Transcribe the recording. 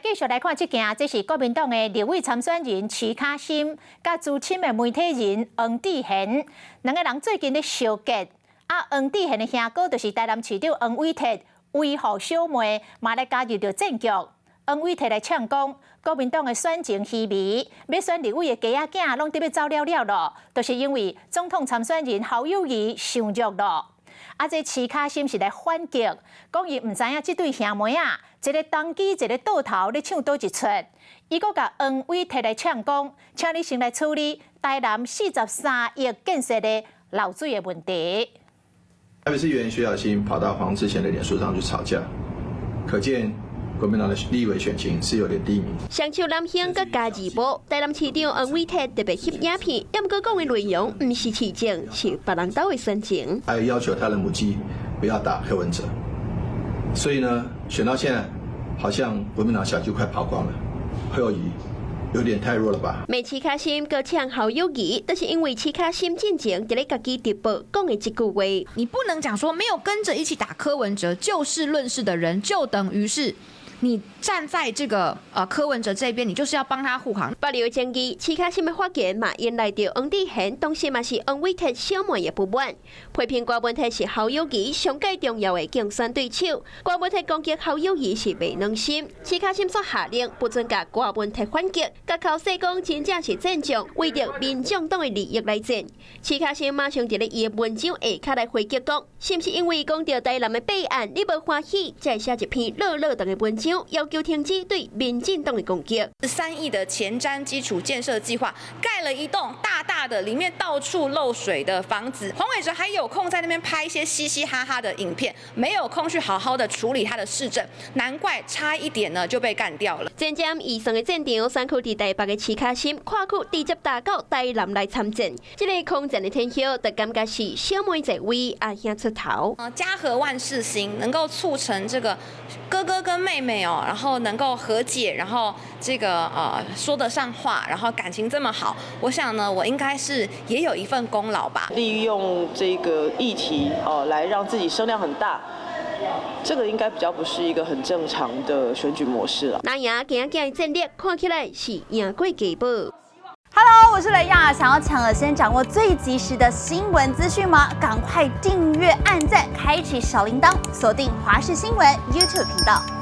继续来看这件，这是国民党的立委参选人徐卡心，甲资深的媒体人黄志贤，两个人最近咧相结。黄志贤的兄哥就是台南市长黄伟哲，维护小妹嘛来加入到战局。黄伟哲来呛讲，国民党的选情稀微，要选立委的家仔囝拢得要走了咯，就是因为总统参选人侯友宜上弱咯。这徐卡心是来反击，讲伊唔知影这对兄妹啊，一个当机，一个倒头咧唱倒一出。伊阁甲黄伟哲来呛讲，请你先来处理台南43亿建设的漏水的问题。台北市议员徐小新跑到黄志贤的脸书上去吵架，可见国民党的立委选情是有点低迷。双手男性佮家己部，台南市长黄伟哲特别翕影片，也毋过讲的内容唔是市政，是别人家的选情。还要求他的母鸡不要打柯文哲，所以呢，选到现在，好像国民党小鸡快跑光了，侯友宜有点太弱了吧？骂徐卡心搁呛侯友宜，都是因为徐卡心进前伫咧家己直播讲的这句话。你不能讲说没有跟着一起打柯文哲，就事论事的人，就等于是你站在这个柯文哲这边，你就是要帮他护航。爆料争议，徐卡心的发言嘛引来到黄志贤，当时嘛是黄伟哲小妹的不满。批评郭文哲是侯友宜上届重要的竞选对手，郭文哲攻击侯友宜是未能心。徐卡心所下令不准甲郭文哲反击，甲口说讲真正是战将，为着民众党的利益来战。徐卡心马上伫咧伊的文章下骹来回击讲，是不是因为讲到台南的备案，你无欢喜，才写一篇热热的文章，要求停止对民进党的攻击。3亿的前瞻基础建设计划，盖了一栋大大的，里面到处漏水的房子。黄伟哲还有空在那边拍一些嘻嘻哈哈的影片，没有空去好好的处理他的市政，难怪差一点呢就被干掉了。战将以上的战场，身躯伫台北的徐卡心，跨区直接打到台南来参战。这个空战的天后，就感觉是小妹在为阿兄出头。家和万事兴，能够促成这个哥哥跟妹妹哦，然后能够和解，然后这个说得上话，然后感情这么好，我想呢，我应该是也有一份功劳吧。利用这个议题来让自己声量很大，这个应该比较不是一个很正常的选举模式了。那赢行的战略看起来是赢过家宝。Hello， 我是雷亚，想要抢了先掌握最及时的新闻资讯吗？赶快订阅、按赞、开启小铃铛，锁定华视新闻 YouTube 频道。